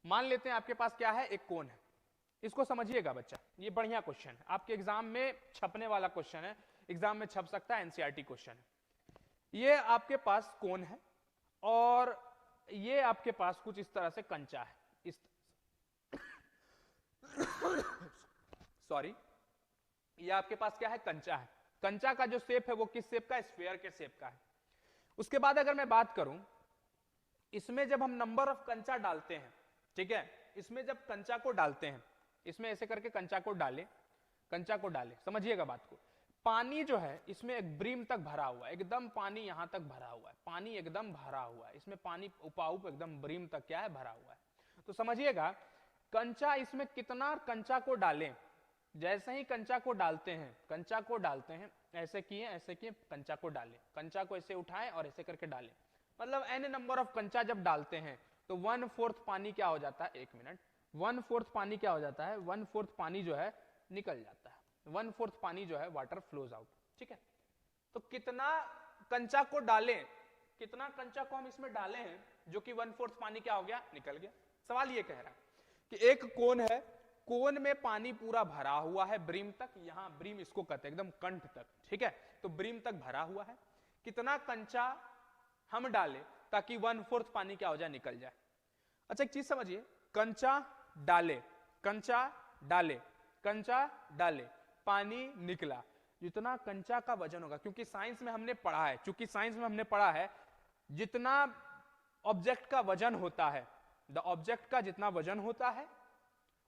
मान लेते हैं आपके पास क्या है? एक कोन है। इसको समझिएगा बच्चा, ये बढ़िया क्वेश्चन है, आपके एग्जाम में छपने वाला क्वेश्चन है, एग्जाम में छप सकता है, एनसीईआरटी क्वेश्चन है। ये आपके पास कोन है और ये आपके पास कुछ इस तरह से कंचा है, इस सॉरी, ये आपके पास क्या है? कंचा है। कंचा का जो शेप है वो किस शेप का है? स्फीयर के शेप का है। उसके बाद अगर मैं बात करूं, इसमें जब हम नंबर ऑफ कंचा डालते हैं, ठीक है, इसमें जब कंचा को डालते हैं, इसमें ऐसे करके कंचा को डालें, समझिएगा बात को। पानी जो है इसमें एक ब्रीम तक भरा हुआ है, एकदम पानी यहां तक भरा हुआ है, पानी एकदम भरा हुआ है, इसमें पानी उपाउप एकदम ब्रीम तक क्या है? भरा हुआ है। तो समझिएगा कंचा, इसमें कितना कंचा को डालें, जैसे ही कंचा को डालते हैं, ऐसे किए कंचा को डालें, कंचा को ऐसे उठाएं और ऐसे करके डालें, मतलब एन नंबर ऑफ कंचा जब डालते हैं तो 1/4 पानी क्या हो जाता है? 1 मिनट, 1/4 पानी क्या हो जाता है? 1/4 पानी जो है निकल जाता है, 1/4 पानी जो है वाटर फ्लोज आउट। ठीक है, तो कितना कंचा को डालें, कितना कंचा को हम इसमें डाले हैं जो कि 1/4 पानी क्या हो गया? निकल गया। सवाल ये कह रहा है कि एक कोन है, कोन में पानी पूरा भरा हुआ है ब्रीम तक, यहां ब्रीम इसको कहते हैं एकदम कंठ तक, ठीक है, तो ब्रीम तक भरा हुआ है। कितना कंचा हम डालें ताकि 1/4 पानी क्या हो जाए? निकल जाए। अच्छा एक चीज समझिए, कंचा डाले, पानी निकला, जितना कंचा का वजन होगा, क्योंकि साइंस में हमने पढ़ा है, जितना ऑब्जेक्ट का वजन होता है, द ऑब्जेक्ट का जितना वजन होता है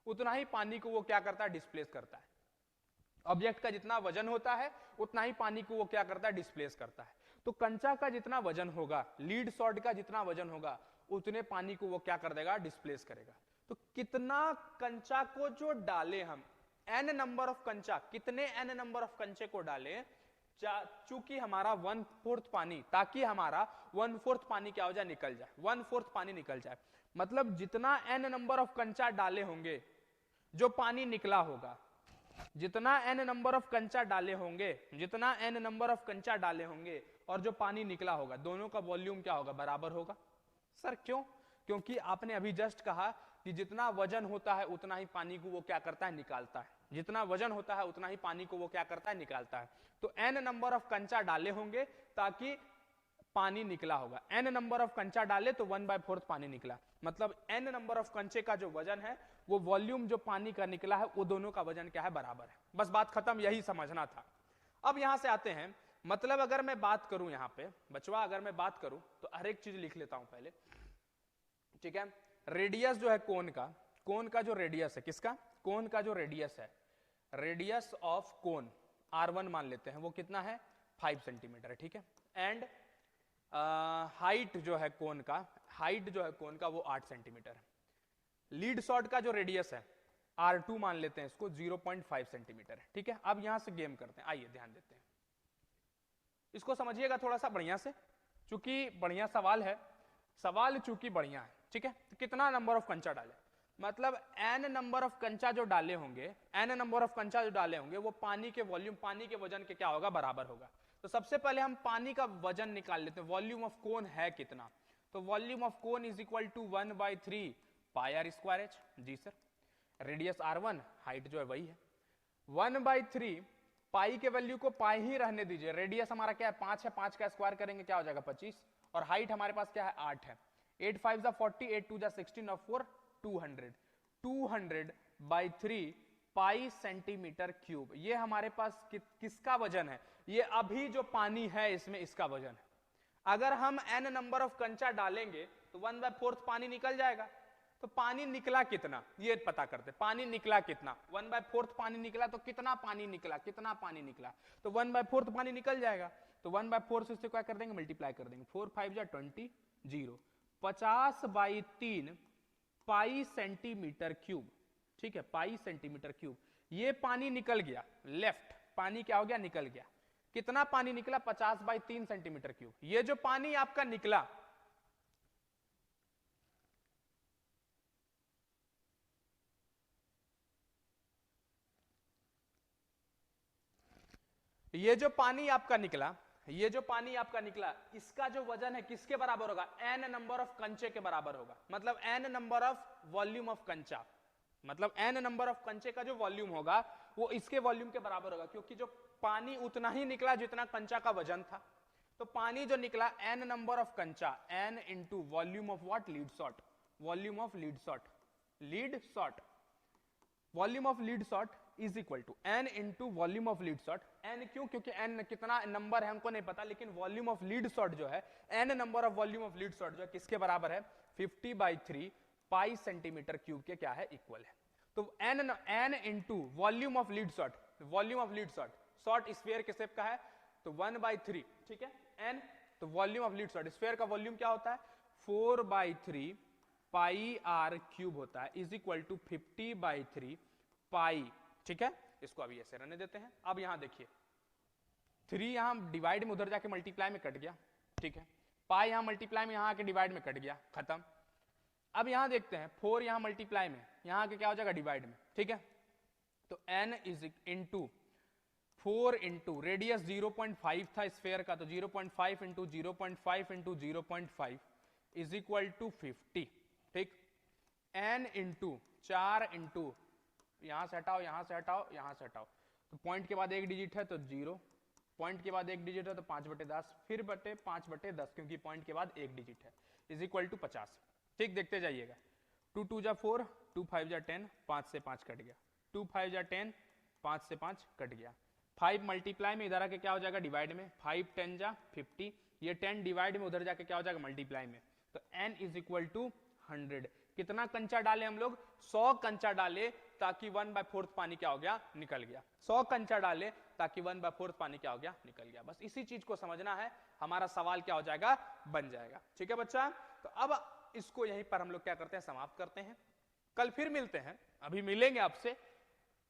उतना ही पानी को वो क्या करता है? डिस्प्लेस करता है। ऑब्जेक्ट का जितना वजन होता है उतना ही पानी को वो क्या करता है? डिस्प्लेस करता है। तो कंचा का जितना वजन होगा, लीड शॉट का जितना वजन होगा, उतने पानी को वो क्या कर देगा, डिस्प्लेस करेगा। तो कितना कंचा को जो डाले हम, n नंबर ऑफ कंचा, कितने n नंबर ऑफ कंचे को डाले, चूंकि हमारा 1/4 पानी, ताकि हमारा 1/4 पानी क्या हो जाए, निकल जाए, 1/4 पानी निकल जाए। मतलब जितना n नंबर ऑफ कंचा डाले होंगे, जो पानी निकला होगा, जितना n नंबर ऑफ कंचा डाले होंगे, जितना n नंबर ऑफ कंचा डाले होंगे और जो पानी निकला होगा, दोनों का वॉल्यूम क्या होगा, बराबर होगा। सर क्यों? क्योंकि आपने अभी जस्ट कहा कि जितना वजन होता है उतना ही पानी को वो क्या करता है, निकालता है। जितना वजन होता है उतना ही पानी को वो क्या करता है, निकालता है। तो n नंबर ऑफ कंचा डाले होंगे ताकि पानी निकला होगा। n नंबर ऑफ कंचा डाले तो 1/4 पानी निकला। मतलब n नंबर ऑफ कंचे का जो वजन है, वो वॉल्यूम जो पानी का निकला है, वो दोनों का वजन क्या है, बराबर है। बस बात खत्म, यही समझना था। अब यहां से आते हैं, मतलब अगर मैं बात करूं यहां पे बचवा, अगर मैं बात करूं तो हर एक चीज लिख लेता हूं पहले, ठीक है। रेडियस जो है कोन का जो रेडियस है, किसका, कोन का जो रेडियस है, रेडियस ऑफ कोन R1 मान लेते हैं, वो कितना है, 5 सेंटीमीटर है, ठीक है। एंड हाइट जो है कोन का, हाइट जो है कोन का वो 8 सेंटीमीटर है। लीड शॉट का जो रेडियस है R2 मान लेते हैं इसको, 0.5 सेंटीमीटर है, ठीक है। अब यहां से गेम करते हैं, आइए ध्यान देते हैं, इसको समझिएगा थोड़ा सा बढ़िया से, चूंकि बढ़िया सवाल है, सवाल चूंकि बढ़िया है, ठीक है। तो कितना नंबर ऑफ कंचा डाले, मतलब n नंबर ऑफ कंचा जो डाले होंगे, n नंबर ऑफ कंचा जो डाले होंगे, वो पानी के वॉल्यूम, पानी के वजन के क्या होगा, बराबर होगा। तो सबसे पहले हम पानी का वजन निकाल लेते हैं, वॉल्यूम ऑफ कोन है कितना, तो volume of cone is equal to 1/3 pi r square h। जी सर। रेडियस R1, हाइट जो है वही है, 1/3 पाई के वैल्यू को पाई ही रहने दीजिए, रेडियस हमारा क्या है, 5 है, 5 का स्क्वायर करेंगे क्या हो जाएगा, 25, और हाइट हमारे पास क्या है, 8 है। 8 5 जा 40, 8 2 जा 16 और 4 200, 200/3 पाई सेंटीमीटर क्यूब। ये हमारे पास किसका वजन है, ये अभी जो पानी है इसमें, इसका वजन है। अगर हम n नंबर ऑफ कंचा डालेंगे तो 1/4 पानी निकल जाएगा। तो पानी निकला कितना, ये पता करते, पानी निकला कितना, 1/4 पानी निकला, तो कितना पानी निकला, कितना पानी निकला, तो 1/4 पानी निकल जाएगा। तो 1/4 से क्या कर देंगे, मल्टीप्लाई कर देंगे, 4 5 जा 20, 0, 50/3 पाई सेंटीमीटर क्यूब, ठीक है, पाई सेंटीमीटर क्यूब। ये पानी निकल गया, लेफ्ट पानी क्या हो गया, निकल गया। कितना पानी निकला, 50/3 सेंटीमीटर क्यूब। ये जो पानी आपका निकला, ये जो पानी आपका निकला, ये जो पानी आपका निकला, इसका जो वजन है किसके बराबर होगा, n नंबर ऑफ कंचे के बराबर होगा। मतलब n number of volume of कंचा, मतलब n नंबर ऑफ कंचे का जो वॉल्यूम होगा वो इसके वॉल्यूम के बराबर होगा, क्योंकि जो पानी उतना ही निकला जितना कंचा का वजन था। तो पानी जो निकला n नंबर ऑफ कंचा, n into volume of what, lead shot, volume of lead shot, lead shot, volume of lead shot is equal to n into volume of lead shot. n क्यों, क्योंकि n कितना number है हमको नहीं पता, लेकिन volume of lead shot जो है, n number of volume of lead shot जो है किसके बराबर है, 50/3 पाई सेंटीमीटर क्यूब के क्या है, इक्वल है। तो n into volume of lead shot, volume of lead shot, shot sphere के शेप का है, तो 1/3, ठीक है, n, तो volume of lead shot, sphere का वॉल्यूम क्या होता है, 4/3 पाई r क्यूब होता है, इज इक्वल टू 50/3 पाई, ठीक है। इसको अभी ऐसे रहने देते हैं। अब यहां देखिए, 3 यहां डिवाइड में उधर जाके मल्टीप्लाई में कट गया, ठीक है, पाई यहां मल्टीप्लाई में, यहां आके डिवाइड में कट गया, खत्म। अब यहां देखते हैं 4 यहां मल्टीप्लाई में, यहां आके क्या हो जाएगा, डिवाइड में, ठीक है। तो n is into 4 into radius 0.5 था स्फीयर का, तो 0.5 into 0.5 into 0.5 is equal to 50, ठीक। n इंटू 4 इंटू, यहां से हटाओ, यहां से हटाओ, यहां से हटाओ, तो पॉइंट के बाद एक डिजिट है तो 0, पॉइंट के बाद एक डिजिट है तो 5/10, फिर बटे 5/10, क्योंकि पॉइंट के बाद एक डिजिट है, इज इक्वल टू 50, ठीक। देखते जाइएगा, 2 2 जा 4, 2 5 जा 10, 5 से 5 कट गया, 2 5 जा 10, 5 से 5 कट गया, 5 मल्टीप्लाई में इधर आके क्या हो जाएगा, डिवाइड में, 5 10 जा 50, ये 10 डिवाइड में उधर जाके क्या हो जाएगा, मल्टीप्लाई में, तो n इज इक्वल टू 100। कितना कंचा डाले हम लोग, 100 कंचा डाले, ताकि 1/4 पानी क्या हो गया, निकल गया। 100 कंचा डाले ताकि 1/4 पानी क्या हो गया, निकल गया। बस इसी चीज को समझना है, हमारा सवाल क्या हो जाएगा, बन जाएगा, ठीक है बच्चा। तो अब इसको यहीं पर हम लोग क्या करते हैं, समाप्त करते हैं। कल फिर मिलते हैं, अभी मिलेंगे आपसे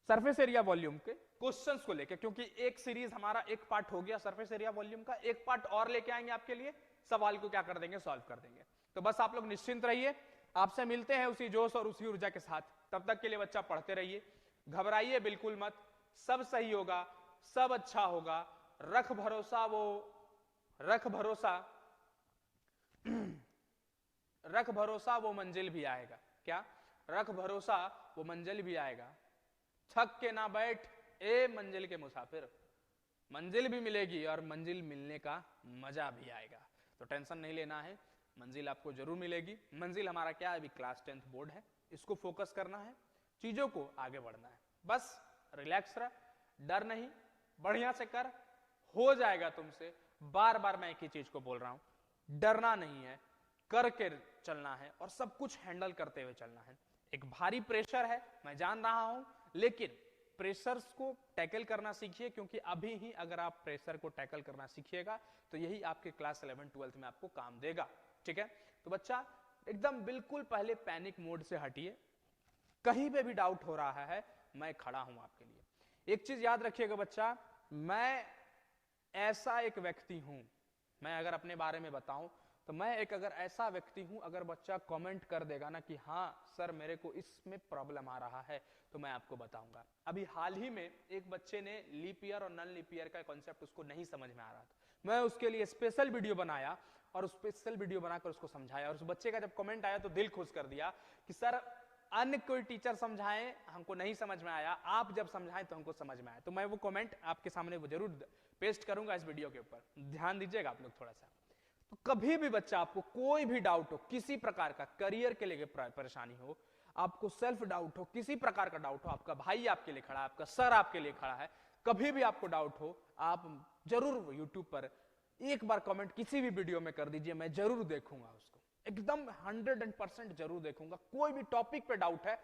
सरफेस एरिया वॉल्यूम के क्वेश्चंस को लेकर, क्योंकि एक सीरीज हमारा एक पार्ट हो गया सरफेस एरिया वॉल्यूम का, एक पार्ट और लेके आएंगे आपके लिए, सवाल को क्या कर देंगे, सॉल्व कर देंगे। तो बस आप लोग निश्चिंत रहिए, आपसे मिलते हैं उसी जोश और उसी ऊर्जा के साथ। तब तक के लिए बच्चा पढ़ते रहिए, घबराइए बिल्कुल मत, सब सही होगा, सब अच्छा होगा, रख भरोसा वो मंजिल भी आएगा। क्या? रख भरोसा वो मंजिल भी आएगा, थक के ना बैठ ए मंजिल के मुसाफिर, मंजिल भी मिलेगी और मंजिल मिलने का मजा भी आएगा। तो टेंशन नहीं लेना है, मंजिल आपको जरूर मिलेगी। मंजिल हमारा क्या है, अभी क्लास 10th बोर्ड है, इसको फोकस करना है, चीजों को आगे बढ़ना है, बस रिलैक्स रह, डर नहीं, बढ़िया से कर, हो जाएगा तुमसे। बार बार मैं एक ही चीज को बोल रहा हूं, डरना नहीं है, करके चलना है और सब कुछ हैंडल करते हुए चलना है। एक भारी प्रेशर है, मैं जान रहा हूं, लेकिन प्रेशर्स को टैकल करना सीखिए, क्योंकि अभी ही अगर आप प्रेशर को टैकल करना सीखिएगा तो यही आपके क्लास 11 12th में आपको काम देगा। ठीक है, तो बच्चा एकदम बिल्कुल पहले पैनिक मोड से हटिए, कहीं पे भी डाउट हो रहा है मैं खड़ा हूं आपके लिए। एक चीज याद रखिएगा बच्चा, मैं ऐसा एक व्यक्ति हूं, मैं अगर अपने बारे में बताऊं तो मैं एक अगर ऐसा व्यक्ति हूं, अगर बच्चा कमेंट कर देगा ना कि हाँ सर मेरे को इसमें प्रॉब्लम आ रहा है, तो मैं आपको बताऊंगा। अभी हाल ही में एक बच्चे ने लीप ईयर और नॉन लीप ईयर का कॉन्सेप्ट उसको नहीं समझ में आ रहा था, मैं उसके लिए स्पेशल वीडियो बनाया और स्पेशल वीडियो बनाकर उसको समझाया, और उस बच्चे का जब कमेंट आया तो दिल खुश कर दिया कि सर अन्य कोई टीचर समझाएं हमको नहीं समझ में आया, आप जब समझाएं तो हमको समझ में आया। तो मैं वो कमेंट आपके सामने वो जरूर पेस्ट करूंगा इस वीडियो के ऊपर, ध्यान दीजिएगा आप लोग थोड़ा सा। तो कभी भी बच्चा आपको कोई भी डाउट हो, किसी प्रकार का करियर के लिए परेशानी हो, आपको सेल्फ डाउट हो, किसी प्रकार का डाउट हो, आपका भाई आपके लिए खड़ा है, आपका सर आपके लिए खड़ा है, कभी भी आपको डाउट हो आप जरूर यूट्यूब पर एक बार कमेंट किसी भी वीडियो में कर दीजिए, मैं जरूर देखूंगा उसको, एकदम 100% जरूर देखूंगा। कोई भी टॉपिक पे डाउट है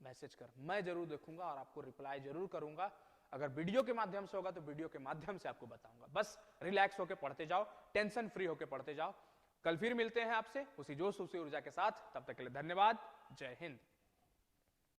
मैसेज कर, मैं जरूर देखूंगा और आपको रिप्लाई जरूर करूंगा। अगर वीडियो के माध्यम से होगा तो वीडियो के माध्यम से आपको बताऊंगा। बस रिलैक्स होकर पढ़ते जाओ, टेंशन फ्री होकर पढ़ते जाओ। कल फिर मिलते हैं आपसे उसी जोश उसी ऊर्जा के साथ, तब तक के लिए धन्यवाद, जय हिंद।